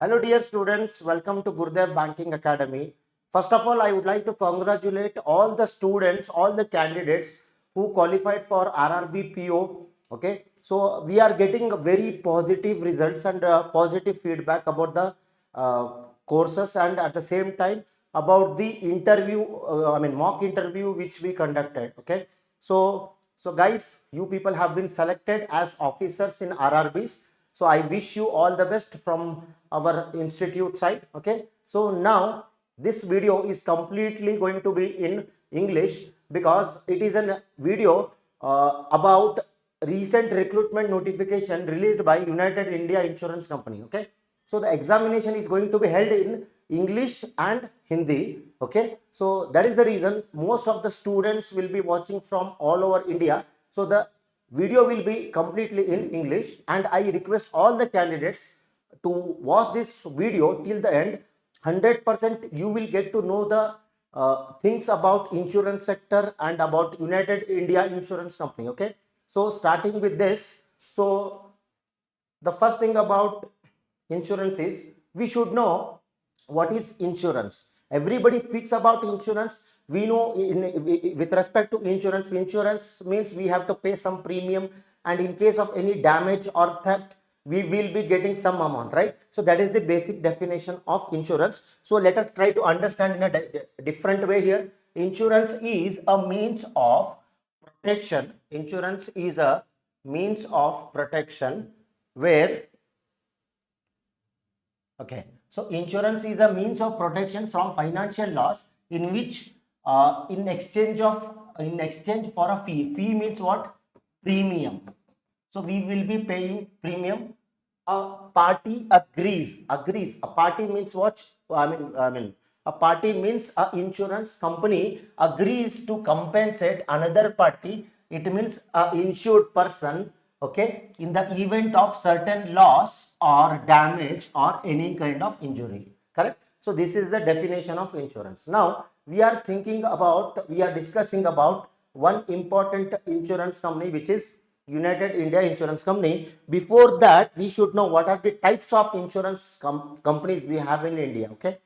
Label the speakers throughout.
Speaker 1: Hello dear students, welcome to Gurudev Banking Academy. First of all, I would like to congratulate all the students, all the candidates who qualified for RRB PO. Okay, so we are getting very positive results and positive feedback about the courses, and at the same time about the interview, mock interview which we conducted. Okay, so guys, you people have been selected as officers in RRBs. So I wish you all the best from our institute side. Okay, so now this video is completely going to be in English because it is a video about recent recruitment notification released by United India Insurance Company. Okay, so the examination is going to be held in English and Hindi. Okay, so that is the reason most of the students will be watching from all over India. So the video will be completely in English, and I request all the candidates to watch this video till the end. 100% you will get to know the things about insurance sector and about United India Insurance Company. Okay, so starting with this, so the first thing about insurance is we should know what is insurance. Everybody speaks about insurance. We know with respect to insurance, insurance means we have to pay some premium, and in case of any damage or theft, we will be getting some amount, right? So that is the basic definition of insurance. So let us try to understand in a different way here. Insurance is a means of protection. Insurance is a means of protection where, okay, so insurance is a means of protection from financial loss in which in exchange for a fee means what? Premium. So we will be paying premium. A party agrees. A party means what? A party means a insurance company agrees to compensate another party. It means a insured person, okay, in the event of certain loss or damage or any kind of injury. Correct? So this is the definition of insurance. Now we are discussing about one important insurance company, which is United India Insurance Company. Before that, we should know what are the types of insurance companies we have in India. Okay,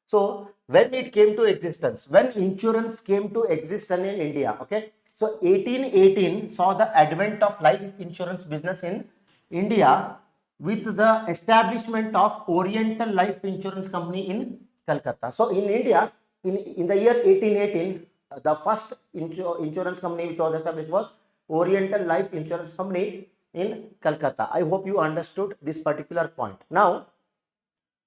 Speaker 1: so when it came to existence, when insurance came to existence in India, okay, so 1818 saw the advent of life insurance business in India with the establishment of Oriental Life Insurance Company in Calcutta. So in India, in the year 1818, the first insurance company which was established was Oriental Life Insurance Company in Calcutta. I hope you understood this particular point. Now,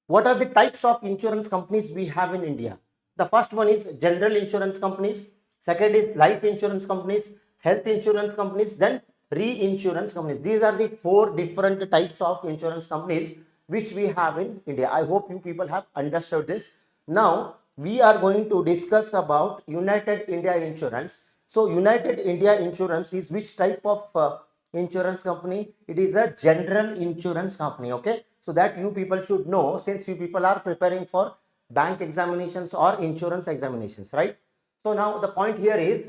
Speaker 1: what are the types of insurance companies we have in India? The first one is general insurance companies. Second is life insurance companies, health insurance companies, then reinsurance companies. These are the four different types of insurance companies which we have in India. I hope you people have understood this. Now, we are going to discuss about United India Insurance. So United India Insurance is which type of insurance company? It is a general insurance company. Okay, so that you people should know, since you people are preparing for bank examinations or insurance examinations, right? So now the point here is,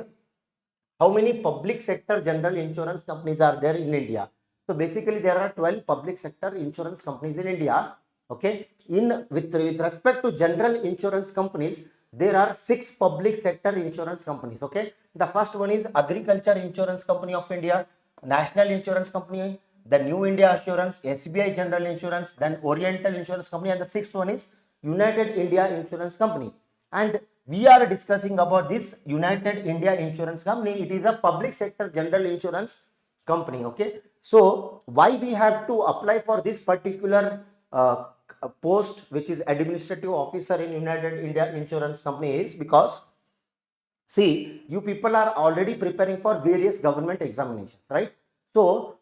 Speaker 1: how many public sector general insurance companies are there in India? So basically there are 12 public sector insurance companies in India. Okay, with respect to general insurance companies, there are 6 public sector insurance companies. Okay, the first one is Agriculture Insurance Company of India, National Insurance Company, the New India Assurance, SBI General Insurance, then Oriental Insurance Company, and the sixth one is United India Insurance Company. And we are discussing about this United India Insurance Company. It is a public sector general insurance company. Okay, so why we have to apply for this particular post, which is administrative officer in United India Insurance Company, is because, see, you people are already preparing for various government examinations, right? So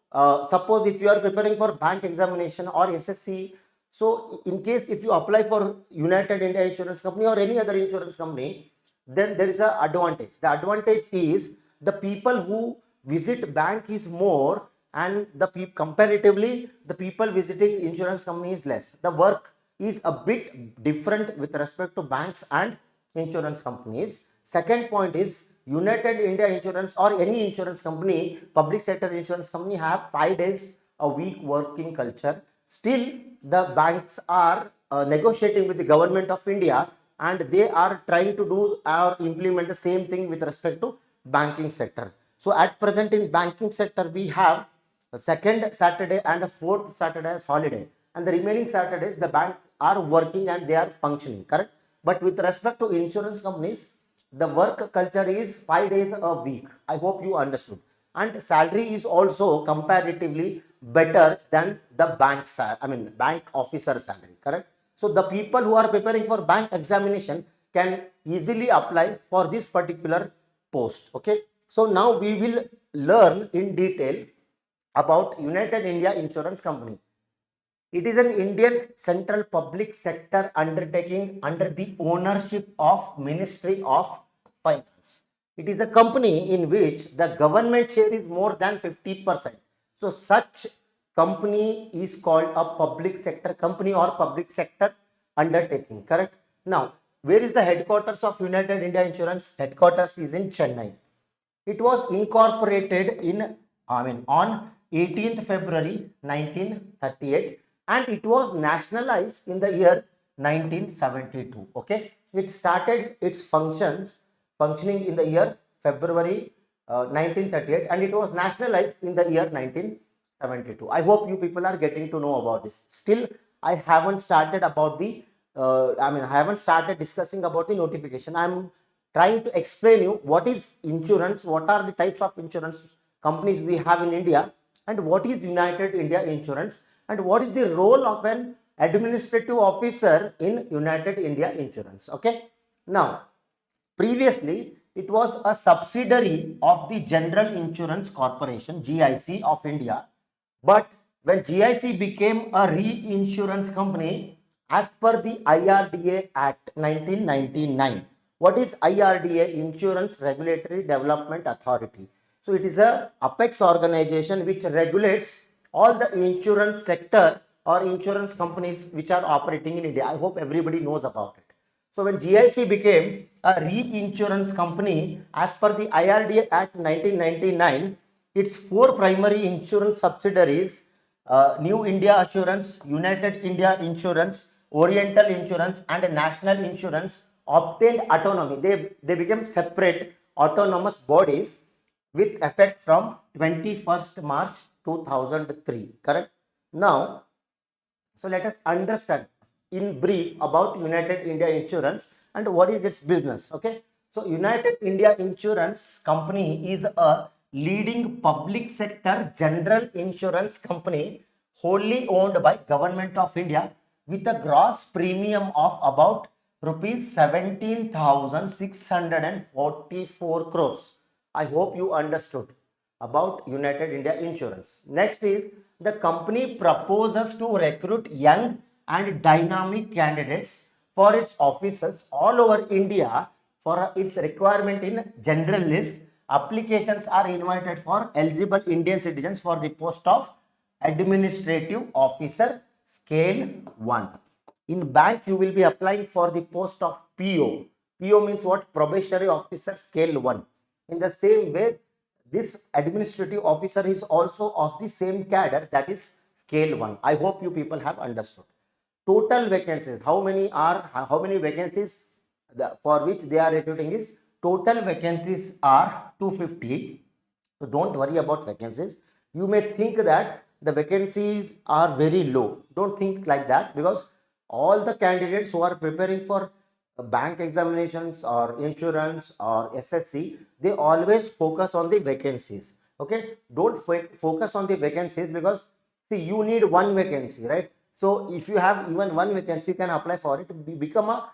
Speaker 1: suppose if you are preparing for bank examination or SSC, so in case if you apply for United India Insurance Company or any other insurance company, then there is a advantage. The advantage is the people who visit bank is more, and the comparatively the people visiting insurance company is less. The work is a bit different with respect to banks and insurance companies. Second point is United India Insurance or any insurance company, public sector insurance company, have 5 days a week working culture. still the banks are negotiating with the government of India, and they are trying to do or implement the same thing with respect to banking sector. So at present in banking sector, we have a second Saturday and a fourth Saturday as holiday, and the remaining Saturdays the bank are working and they are functioning, correct? But with respect to insurance companies, the work culture is 5 days a week. I hope you understood. And salary is also comparatively better than the bank officer salary, correct? So the people who are preparing for bank examination can easily apply for this particular post. Okay. So now we will learn in detail about United India Insurance Company. It is an Indian central public sector undertaking under the ownership of Ministry of Finance. It is a company in which the government share is more than 50%. So such company is called a public sector company or public sector undertaking, correct? Now, where is the headquarters of United India Insurance? Headquarters is in Chennai. It was incorporated on 18th February 1938, and it was nationalized in the year 1972. Okay, it started its functioning in the year February 1938, and it was nationalized in the year 1972. I hope you people are getting to know about this. Still, I haven't started about the I haven't started discussing about the notification. I'm trying to explain you what is insurance, what are the types of insurance companies we have in India, and what is United India Insurance, and what is the role of an administrative officer in United India Insurance. Okay. Now, previously, it was a subsidiary of the General Insurance Corporation, GIC of India. But when GIC became a reinsurance company, as per the IRDA Act 1999, what is IRDA? Insurance Regulatory Development Authority. So it is a apex organization which regulates all the insurance sector or insurance companies which are operating in India. I hope everybody knows about it. So when GIC became a reinsurance company as per the IRDA Act 1999, its four primary insurance subsidiaries, New India Assurance, United India Insurance, Oriental Insurance, and National Insurance, obtained autonomy. They became separate autonomous bodies with effect from 21st March 2003. Correct? Now, so let us understand in brief about United India Insurance and what is its business. Okay. So United India Insurance Company is a leading public sector general insurance company wholly owned by Government of India with a gross premium of about rupees 17,644 crores. I hope you understood about United India Insurance. Next is the company proposes to recruit young and dynamic candidates for its offices all over India for its requirement in general list. Applications are invited for eligible Indian citizens for the post of administrative officer scale 1. In bank, you will be applying for the post of PO. PO means what? Probationary officer scale 1. In the same way, this administrative officer is also of the same cadre, that is scale 1. I hope you people have understood. Total vacancies, how many vacancies for which they are recruiting is total vacancies are 250. So don't worry about vacancies. You may think that the vacancies are very low. Don't think like that, because all the candidates who are preparing for bank examinations or insurance or SSC, they always focus on the vacancies. Okay, don't focus on the vacancies, because see, you need one vacancy, right? So if you have even one vacancy, you can apply for it, become a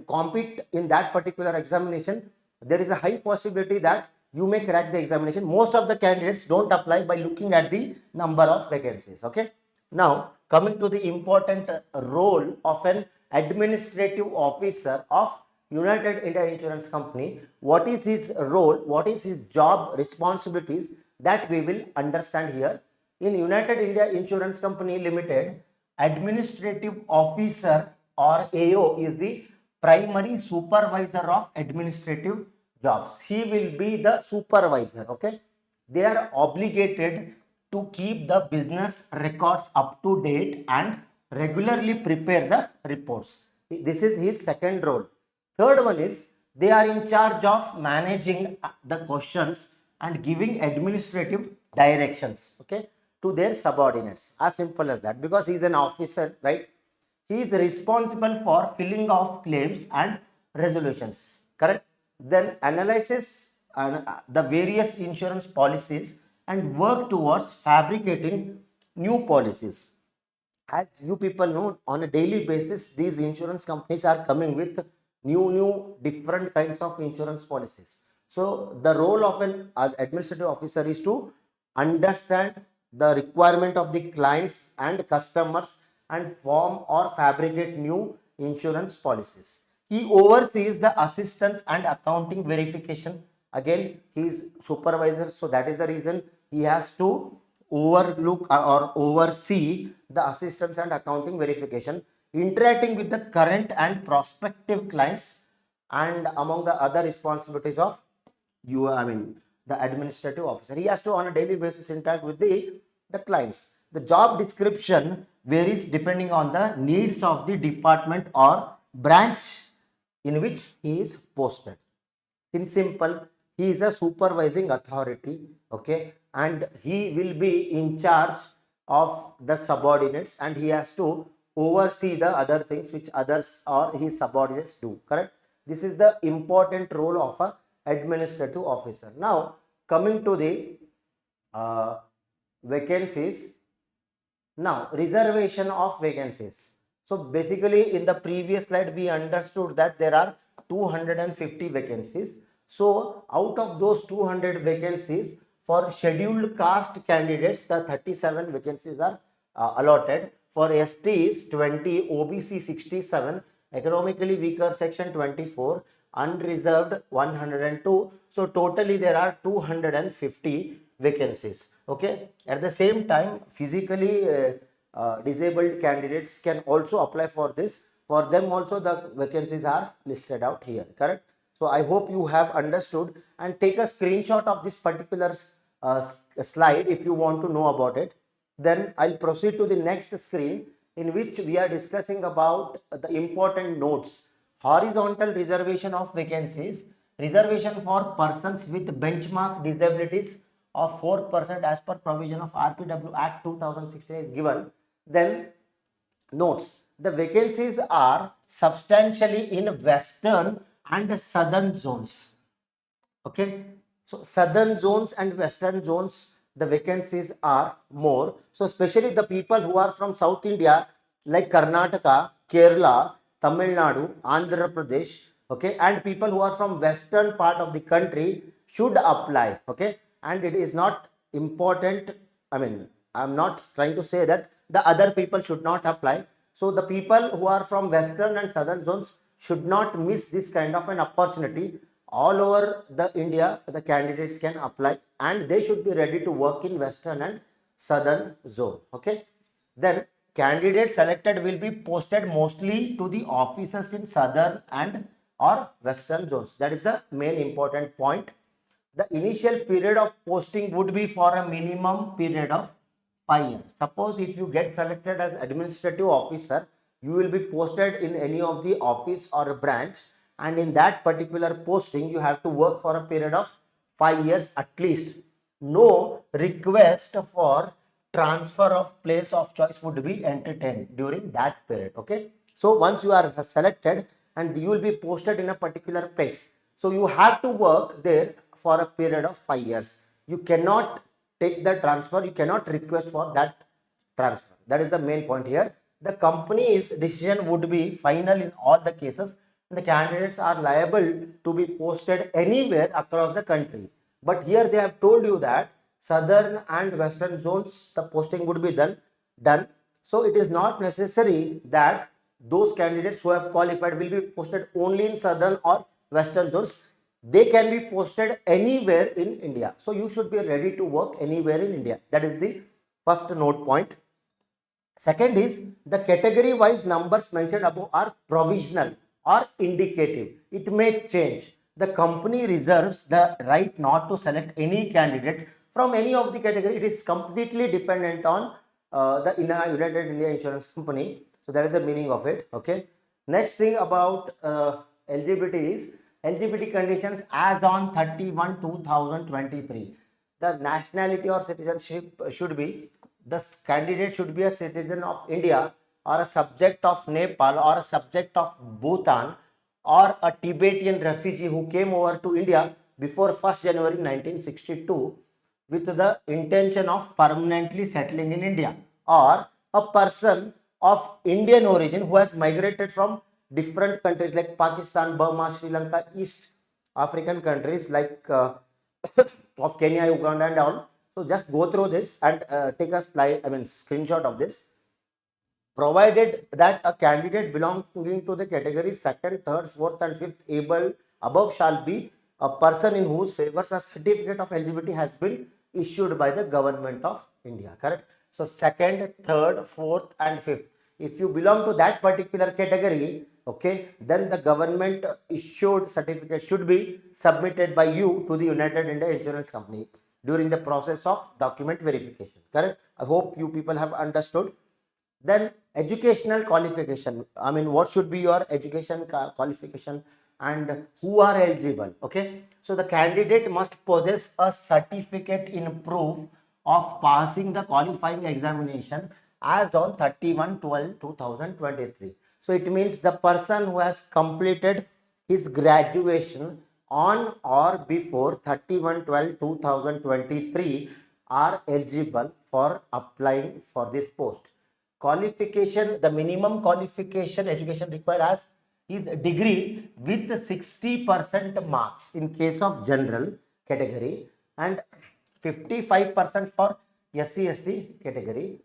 Speaker 1: compete in that particular examination. There is a high possibility that you may crack the examination. Most of the candidates don't apply by looking at the number of vacancies. Okay. Now, coming to the important role of an administrative officer of United India Insurance Company, what is his role, what is his job responsibilities, that we will understand here. In United India Insurance Company Limited, administrative officer or AO is the primary supervisor of administrative jobs. He will be the supervisor. Okay, they are obligated to keep the business records up to date and regularly prepare the reports. This is his second role. Third one is they are in charge of managing the questions and giving administrative directions, okay, to their subordinates. As simple as that, because he is an officer, right? He is responsible for filling of claims and resolutions, correct? Then analyzes the various insurance policies and work towards fabricating new policies. As you people know, on a daily basis, these insurance companies are coming with new different kinds of insurance policies. So the role of an administrative officer is to understand the requirement of the clients and customers and form or fabricate new insurance policies. He oversees the assistance and accounting verification. Again, he is supervisor, so that is the reason he has to overlook or oversee the assistance and accounting verification, interacting with the current and prospective clients, and among the other responsibilities of the administrative officer. He has to on a daily basis interact with the clients. The job description varies depending on the needs of the department or branch in which he is posted. In simple, he is a supervising authority, okay, and he will be in charge of the subordinates, and he has to oversee the other things which others or his subordinates do, correct? This is the important role of a administrative officer. Now coming to the vacancies. Now reservation of vacancies. So basically in the previous slide we understood that there are 250 vacancies. So out of those 200 vacancies, for scheduled caste candidates, the 37 vacancies are allotted. For STs 20, OBC 67, economically weaker section 24, unreserved 102. So totally there are 250 vacancies. Okay. At the same time, physically disabled candidates can also apply for this. For them also the vacancies are listed out here, correct? So I hope you have understood, and take a screenshot of this particular slide if you want to know about it. Then I'll proceed to the next screen, in which we are discussing about the important notes. Horizontal reservation of vacancies. Reservation for persons with benchmark disabilities of 4% as per provision of RPW Act 2016 is given. Then notes, the vacancies are substantially in western and southern zones. Okay, so southern zones and western zones, the vacancies are more. So especially the people who are from South India, like Karnataka, Kerala, Tamil Nadu, Andhra Pradesh, okay, and people who are from western part of the country should apply. Okay, and it is not important, I'm not trying to say that the other people should not apply. So the people who are from western and southern zones should not miss this kind of an opportunity. All over the India, the candidates can apply, and they should be ready to work in western and southern zone. Okay, then candidates selected will be posted mostly to the offices in southern and or western zones. That is the main important point. The initial period of posting would be for a minimum period of 5 years. Suppose if you get selected as administrative officer, you will be posted in any of the office or a branch, and in that particular posting you have to work for a period of 5 years at least. No request for transfer of place of choice would be entertained during that period. Okay, so once you are selected and you will be posted in a particular place, so you have to work there for a period of 5 years. You cannot take the transfer, you cannot request for that transfer. That is the main point here. The company's decision would be final in all the cases. The candidates are liable to be posted anywhere across the country. But here they have told you that southern and western zones, the posting would be done. So it is not necessary that those candidates who have qualified will be posted only in southern or western zones. They can be posted anywhere in India. So you should be ready to work anywhere in India. That is the first note point. Second is, the category wise numbers mentioned above are provisional or indicative. It may change. The company reserves the right not to select any candidate from any of the category. It is completely dependent on the United India Insurance Company. So that is the meaning of it. Okay. Next thing about LGBT is LGBT conditions as on 31/2023. The nationality or citizenship should be, the candidate should be a citizen of India or a subject of Nepal or a subject of Bhutan or a Tibetan refugee who came over to India before 1st January 1962 with the intention of permanently settling in India, or a person of Indian origin who has migrated from different countries like Pakistan, Burma, Sri Lanka, East African countries like of Kenya, Uganda and all. So just go through this and take a slide, screenshot of this. Provided that a candidate belonging to the category 2nd, 3rd, 4th and 5th able above shall be a person in whose favors a certificate of eligibility has been issued by the government of India. Correct? So 2nd, 3rd, 4th and 5th. If you belong to that particular category, okay, then the government issued certificate should be submitted by you to the United India Insurance Company during the process of document verification. Correct? I hope you people have understood. Then educational qualification, what should be your education qualification and who are eligible? Okay, so the candidate must possess a certificate in proof of passing the qualifying examination as on 31/12/2023. So it means the person who has completed his graduation on or before 31/12/2023 are eligible for applying for this post. Qualification, the minimum qualification education required as is degree with 60% marks in case of general category and 55% for SC/ST category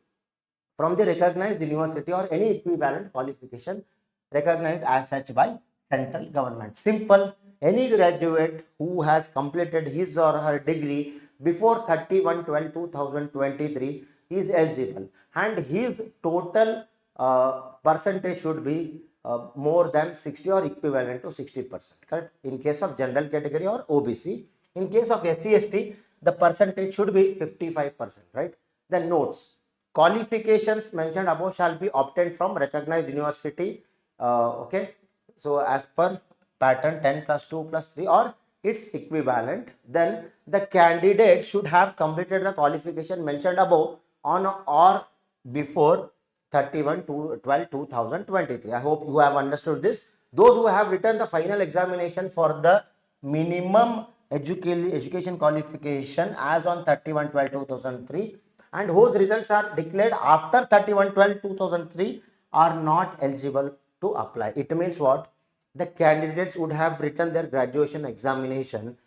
Speaker 1: from the recognized university or any equivalent qualification recognized as such by central government. Simple, any graduate who has completed his or her degree before 31/12/2023 is eligible, and his total percentage should be more than 60 or equivalent to 60%. Correct? In case of general category or OBC. In case of SC/ST, the percentage should be 55%. Right? Then notes. Qualifications mentioned above shall be obtained from recognized university. Okay. So as per pattern 10+2+3 or its equivalent. Then the candidate should have completed the qualification mentioned above on or before 31/12/2023. I hope you have understood this. Those who have written the final examination for the minimum education qualification as on 31/12/2003 and whose results are declared after 31/12/2003 are not eligible to apply. It means what? The candidates would have written their graduation examination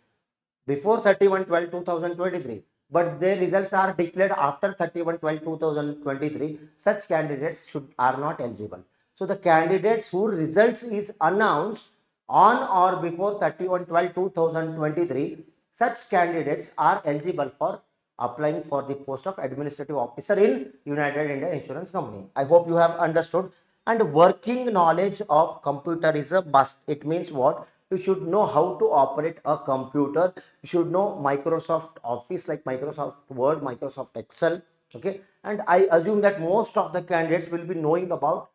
Speaker 1: before 31/12/2023, but their results are declared after 31/12/2023. Such candidates are not eligible. So the candidates whose results is announced on or before 31/12/2023, such candidates are eligible for applying for the post of administrative officer in United India Insurance Company. I hope you have understood. And working knowledge of computer is a must. It means what? You should know how to operate a computer. You should know Microsoft Office like Microsoft Word, Microsoft Excel. Okay, and I assume that most of the candidates will be knowing about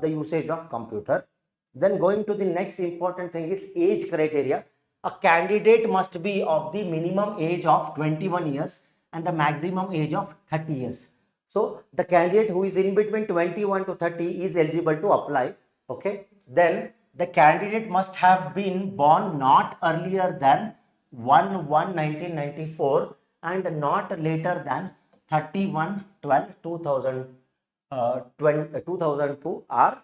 Speaker 1: the usage of computer. Then going to the next important thing is age criteria. A candidate must be of the minimum age of 21 years and the maximum age of 30 years. So the candidate who is in between 21 to 30 is eligible to apply. Okay. Then the candidate must have been born not earlier than 1/1/1994 and not later than 31/12/2002 are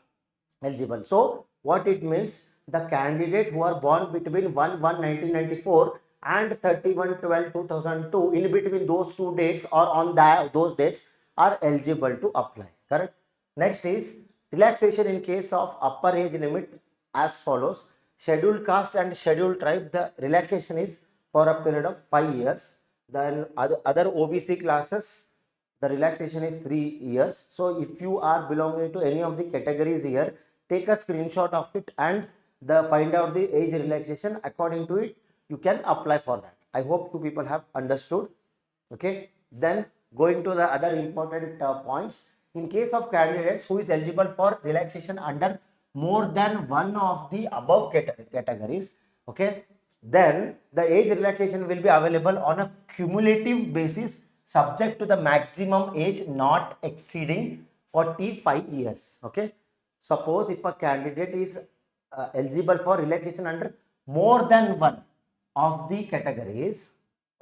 Speaker 1: eligible. So what it means, the candidate who are born between 1/1/1994 and 31/12/2002, in between those two dates or on those dates are eligible to apply. Correct? Next is relaxation in case of upper age limit as follows. Scheduled caste and scheduled tribe, the relaxation is for a period of 5 years. Then other OBC classes, the relaxation is 3 years. So if you are belonging to any of the categories here, take a screenshot of it and find out the age relaxation. According to it, you can apply for that. I hope you people have understood. Okay, then going to the other important points. In case of candidates who is eligible for relaxation under more than one of the above categories, okay, then the age relaxation will be available on a cumulative basis subject to the maximum age not exceeding 45 years. Okay, suppose if a candidate is eligible for relaxation under more than one of the categories,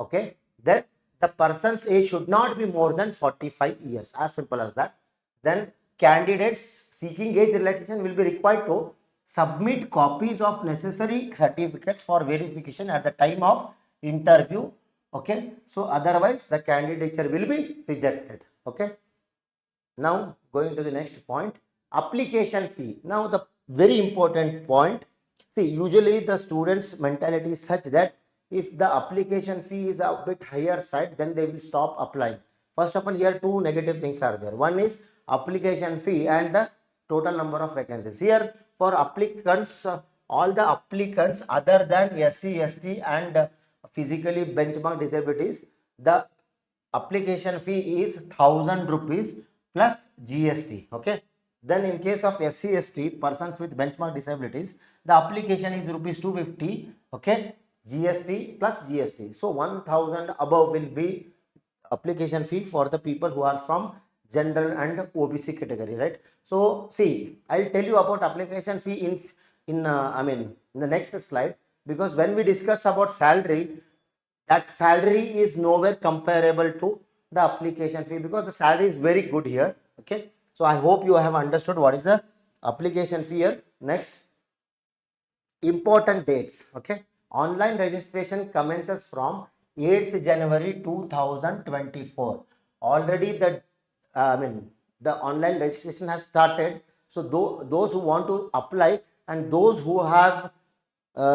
Speaker 1: okay, then the person's age should not be more than 45 years, as simple as that. Then candidates seeking age relaxation will be required to submit copies of necessary certificates for verification at the time of interview. Okay, so otherwise the candidature will be rejected. Okay, now going to the next point, application fee. Now the very important point. See, usually the students' mentality is such that if the application fee is a bit higher side, then they will stop applying. First of all, here two negative things are there. One is application fee and the total number of vacancies. Here for applicants, all the applicants other than SC, ST and physically benchmark disabilities, the application fee is 1000 rupees plus GST. Okay. Then in case of SC, ST persons with benchmark disabilities, the application is rupees 250. Okay. GST plus GST. So 1000 above will be application fee for the people who are from general and OBC category, right? So see, I'll tell you about application fee in the next slide, because when we discuss about salary, that salary is nowhere comparable to the application fee, because the salary is very good here. Okay, so I hope you have understood what is the application fee here. Next, important dates. Okay, online registration commences from 8th January 2024. Already the online registration has started. So those who want to apply and those who have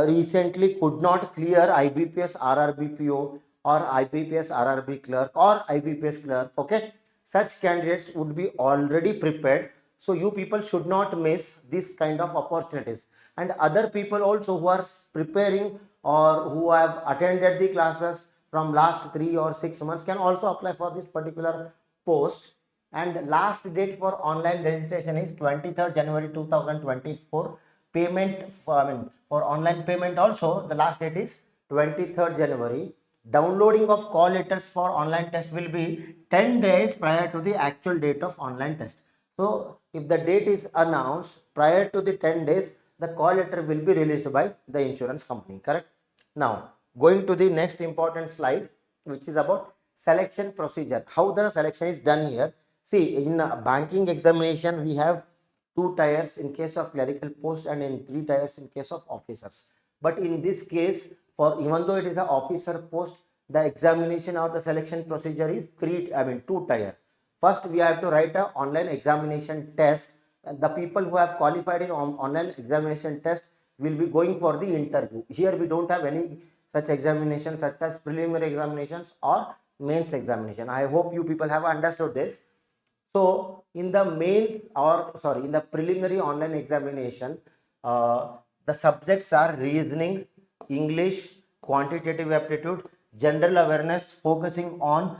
Speaker 1: recently could not clear IBPS RRBPO or IBPS RRB clerk or IBPS clerk, okay, such candidates would be already prepared. So you people should not miss this kind of opportunities. And other people also who are preparing or who have attended the classes from last 3 or 6 months can also apply for this particular post. And last date for online registration is 23rd January 2024. Payment for online payment also the last date is 23rd January. Downloading of call letters for online test will be 10 days prior to the actual date of online test. So if the date is announced prior to the 10 days, the call letter will be released by the insurance company, correct? Now going to the next important slide, which is about selection procedure. How the selection is done here. See, in banking examination we have 2 tiers in case of clerical post and in 3 tiers in case of officers. But in this case, for even though it is an officer post, the examination or the selection procedure is 2 tier. First, we have to write an online examination test. The people who have qualified in online examination test will be going for the interview. Here we don't have any such examinations such as preliminary examinations or mains examination. I hope you people have understood this. So in the in the preliminary online examination, the subjects are reasoning, English, quantitative aptitude, general awareness focusing on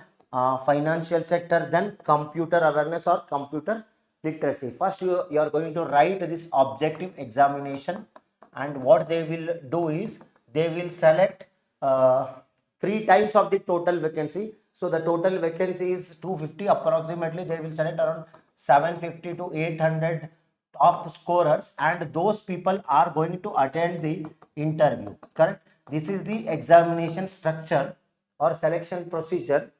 Speaker 1: financial sector, then computer awareness or computer literacy. First you are going to write this objective examination, and what they will do is they will select 3 times of the total vacancy. So the total vacancy is 250 approximately. They will select around 750 to 800 top scorers, and those people are going to attend the interview, correct? This is the examination structure or selection procedure.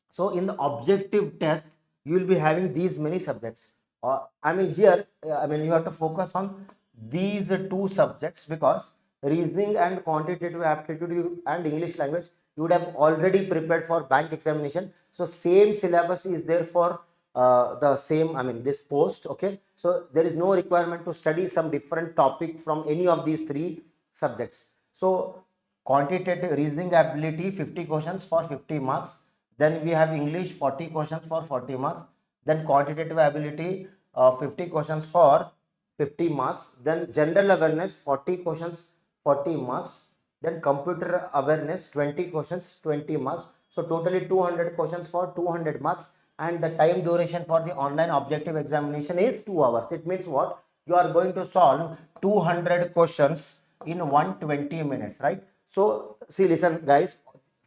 Speaker 1: So in the objective test, you will be having these many subjects. Here, you have to focus on these 2 subjects, because reasoning and quantitative aptitude and English language you would have already prepared for bank examination. So same syllabus is there for the same, this post. Okay, so there is no requirement to study some different topic from any of these 3 subjects. So quantitative reasoning ability 50 questions for 50 marks. Then we have English 40 questions for 40 marks. Then quantitative ability 50 questions for 50 marks. Then general awareness 40 questions 40 marks. Then computer awareness 20 questions 20 marks. So totally 200 questions for 200 marks, and the time duration for the online objective examination is 2 hours. It means what? You are going to solve 200 questions in 120 minutes, right? So see, listen guys,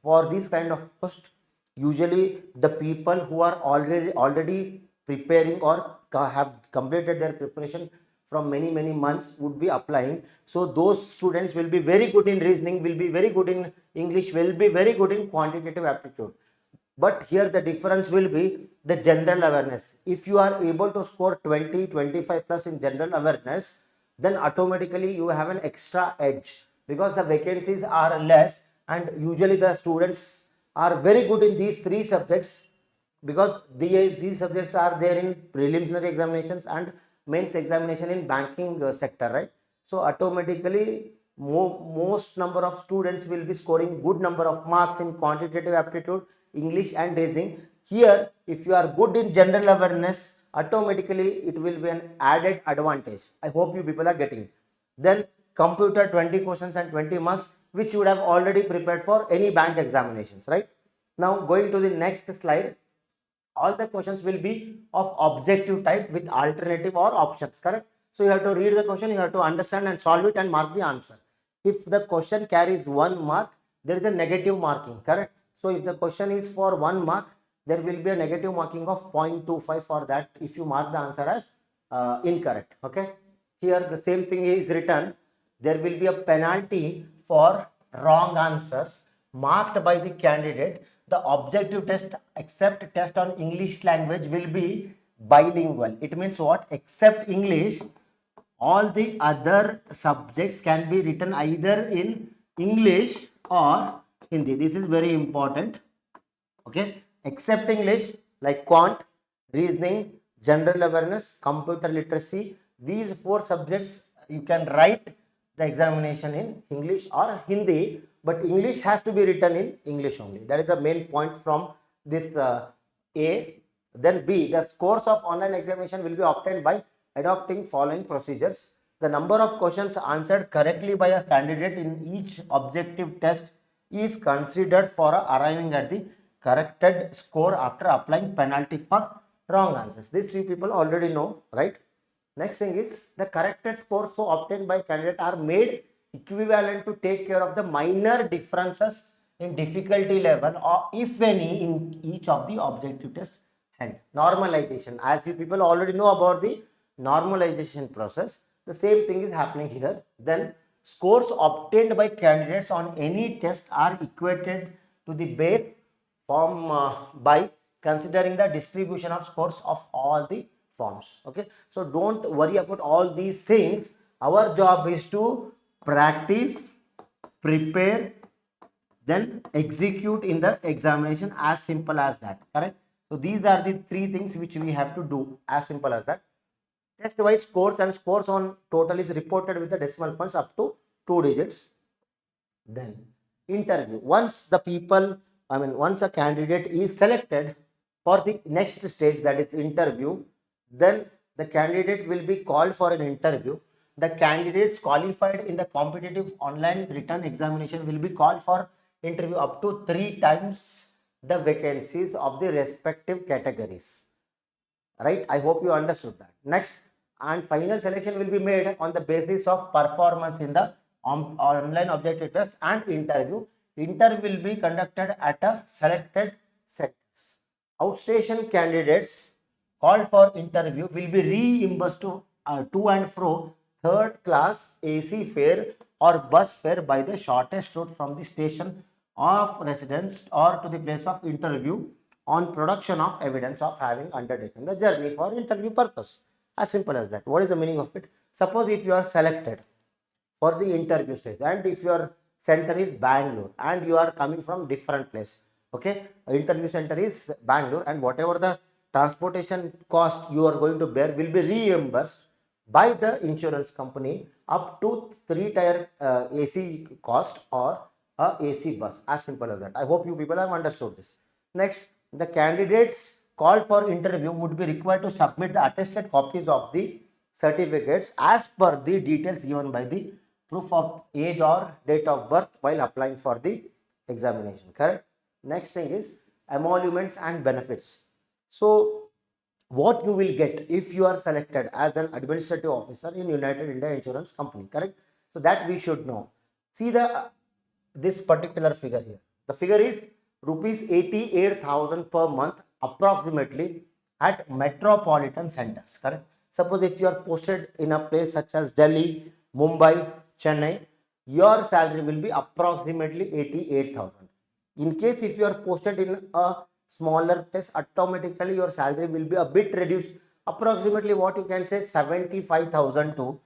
Speaker 1: for this kind of post, usually the people who are already preparing or have completed their preparation from many months would be applying. So those students will be very good in reasoning, will be very good in English, will be very good in quantitative aptitude. But here the difference will be the general awareness. If you are able to score 20-25 plus in general awareness, then automatically you have an extra edge, because the vacancies are less and usually the students are very good in these three subjects, because these subjects are there in preliminary examinations and mains examination in banking sector, right? So automatically most number of students will be scoring good number of marks in quantitative aptitude, English and reasoning. Here if you are good in general awareness, automatically it will be an added advantage. I hope you people are getting it. Then computer 20 questions and 20 marks, which you would have already prepared for any bank examinations, right? Now going to the next slide, all the questions will be of objective type with alternative or options, correct? So you have to read the question, you have to understand and solve it and mark the answer. If the question carries 1 mark, there is a negative marking, correct? So if the question is for 1 mark, there will be a negative marking of 0.25 for that if you mark the answer as incorrect, okay? Here the same thing is written, there will be a penalty for wrong answers marked by the candidate. The objective test except test on English language will be bilingual. It means what? Except English, all the other subjects can be written either in English or Hindi. This is very important, okay? Except English, like quant, reasoning, general awareness, computer literacy, these 4 subjects you can write the examination in English or Hindi, but English has to be written in English only. That is the main point from this A. Then B, the scores of online examination will be obtained by adopting following procedures. The number of questions answered correctly by a candidate in each objective test is considered for arriving at the corrected score after applying penalty for wrong answers. These 3 people already know, right? Next thing is the corrected scores so obtained by candidate are made equivalent to take care of the minor differences in difficulty level or if any in each of the objective tests held. Normalization, as you people already know about the normalization process, the same thing is happening here. Then scores obtained by candidates on any test are equated to the base form by considering the distribution of scores of all the forms, okay? So don't worry about all these things. Our job is to practice, prepare, then execute in the examination, as simple as that, correct? So these are the 3 things which we have to do, as simple as that. Test wise scores and scores on total is reported with the decimal points up to 2 digits. Then interview, once a candidate is selected for the next stage, that is interview, then the candidate will be called for an interview. The candidates qualified in the competitive online written examination will be called for interview up to 3 times the vacancies of the respective categories, right? I hope you understood that. Next, and final selection will be made on the basis of performance in the online objective test and interview. Interview will be conducted at a selected centers. Outstation candidates called for interview will be reimbursed to and fro third class AC fare or bus fare by the shortest route from the station of residence or to the place of interview on production of evidence of having undertaken the journey for interview purpose. As simple as that. What is the meaning of it? Suppose if you are selected for the interview stage and if your center is Bangalore and you are coming from different place, okay, interview center is Bangalore and whatever the transportation cost you are going to bear will be reimbursed by the insurance company up to 3-tier AC cost or a AC bus. As simple as that. I hope you people have understood this. Next, the candidates called for interview would be required to submit the attested copies of the certificates as per the details given by the proof of age or date of birth while applying for the examination, correct? next thing is emoluments and benefits. So what you will get if you are selected as an administrative officer in United India Insurance Company, correct? So that we should know. See the this particular figure here. The figure is rupees 88,000 per month approximately at metropolitan centers, correct? Suppose if you are posted in a place such as Delhi, Mumbai, Chennai, your salary will be approximately 88,000. In case if you are posted in a smaller place, automatically your salary will be a bit reduced, approximately what you can say 75,000 to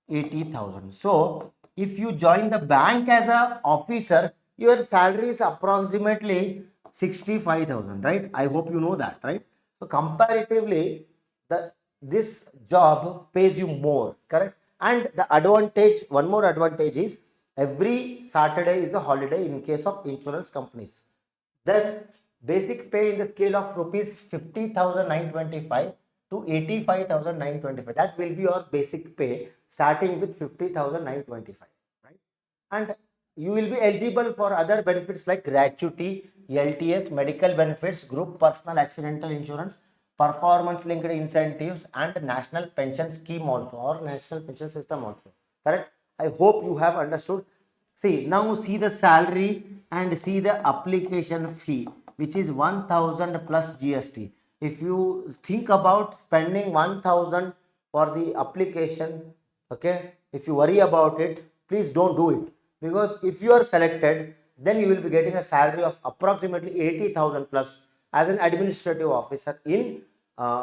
Speaker 1: 80,000. So if you join the bank as a officer, your salary is approximately 65,000, right? I hope you know that, right? So comparatively, this job pays you more, correct? And the advantage, one more advantage is every Saturday is a holiday in case of insurance companies. Then basic pay in the scale of rupees 50,925 to 85,925. That will be your basic pay starting with 50,925, right? And you will be eligible for other benefits like gratuity, LTS, medical benefits, group personal accidental insurance, performance linked incentives, and national pension scheme also, or national pension system also, correct? I hope you have understood. See, now see the salary and see the application fee, which is 1,000 plus GST. If you think about spending 1,000 for the application, okay, if you worry about it, please don't do it, because if you are selected, then you will be getting a salary of approximately 80,000 plus as an administrative officer in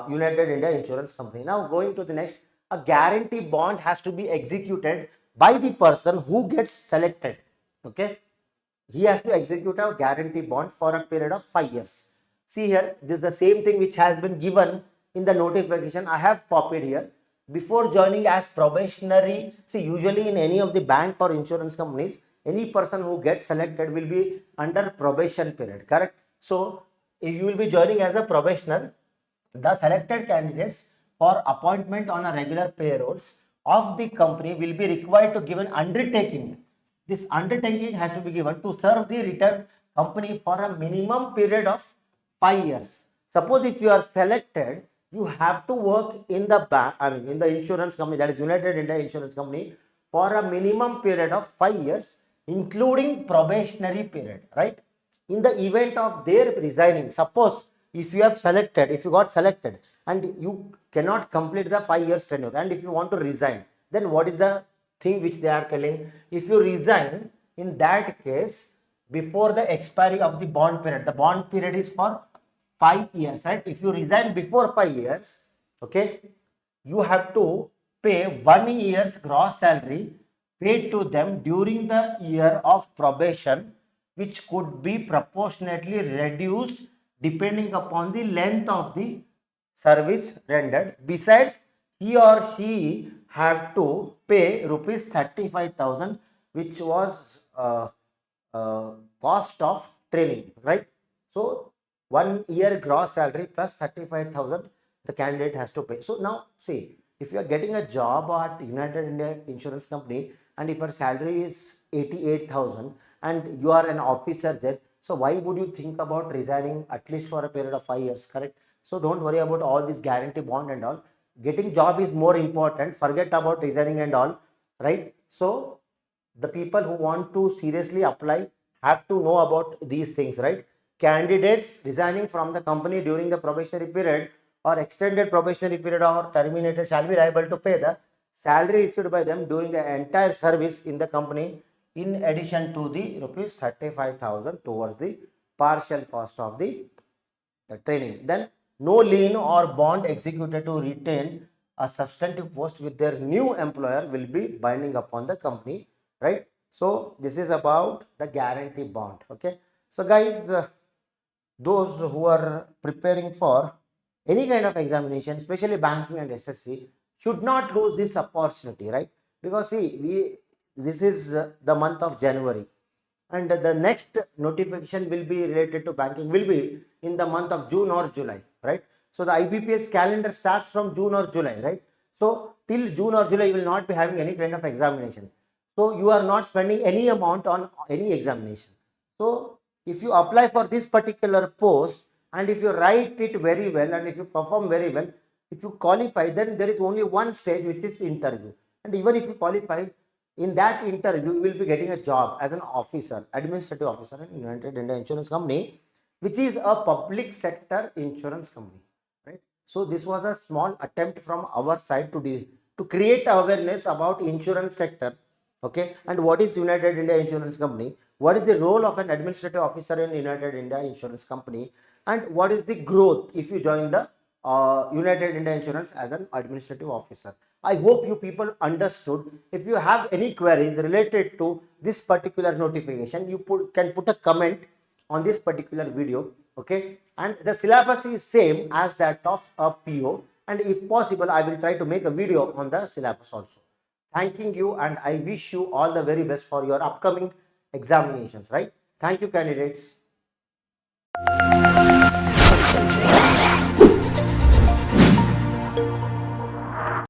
Speaker 1: United India Insurance Company. Now going to the next, a guarantee bond has to be executed by the person who gets selected. Okay, he has to execute a guarantee bond for a period of 5 years. See here, this is the same thing which has been given in the notification. I have copied here. Before joining as probationary, see, usually in any of the bank or insurance companies, any person who gets selected will be under probation period, correct? So if you will be joining as a probationer, the selected candidates for appointment on a regular payrolls of the company will be required to give an undertaking. This undertaking has to be given to serve the return company for a minimum period of 5 years. Suppose if you are selected, you have to work in the bank, in the insurance company, that is United India Insurance Company, for a minimum period of 5 years, including probationary period, right? In the event of their resigning, suppose if you have selected, if you got selected and you cannot complete the 5 years tenure, and if you want to resign, then what is the thing which they are telling? If you resign, in that case, before the expiry of the bond period, the bond period is for 5 years, right? If you resign before 5 years, okay, you have to pay 1 year's gross salary paid to them during the year of probation, which could be proportionately reduced depending upon the length of the service rendered. Besides, he or she have to pay rupees 35,000, which was cost of training, right? So 1 year gross salary plus 35,000 the candidate has to pay. So now see, if you are getting a job at United India Insurance Company and if your salary is 88,000 and you are an officer there, so why would you think about resigning at least for a period of 5 years, correct? So don't worry about all this guarantee bond and all. Getting job is more important. Forget about resigning and all, right? So the people who want to seriously apply have to know about these things, right? Candidates resigning from the company during the probationary period or extended probationary period or terminated shall be liable to pay the salary received by them during the entire service in the company, in addition to the rupees 35,000 towards the partial cost of the training. Then no lien or bond executed to retain a substantive post with their new employer will be binding upon the company, right? So this is about the guarantee bond. Okay, so guys, those who are preparing for any kind of examination, especially banking and SSC, should not lose this opportunity, right? Because see, this is the month of January, and the next notification will be related to banking will be in the month of June or July, right? So the IBPS calendar starts from June or July, right? So till June or July you will not be having any kind of examination, so you are not spending any amount on any examination. So if you apply for this particular post and if you write it very well and if you perform very well, if you qualify, then there is only one stage, which is interview. And even if you qualify, in that interview you will be getting a job as an officer, administrative officer in United India Insurance Company, which is a public sector insurance company, right? So this was a small attempt from our side to create awareness about insurance sector. Okay, and what is United India Insurance Company, what is the role of an administrative officer in United India Insurance Company, and what is the growth if you join the United India Insurance as an administrative officer. I hope you people understood. If you have any queries related to this particular notification, you can put a comment on this particular video. Okay, and the syllabus is same as that of a PO, and if possible I will try to make a video on the syllabus also. Thanking you, and I wish you all the very best for your upcoming examinations, right? Thank you, candidates.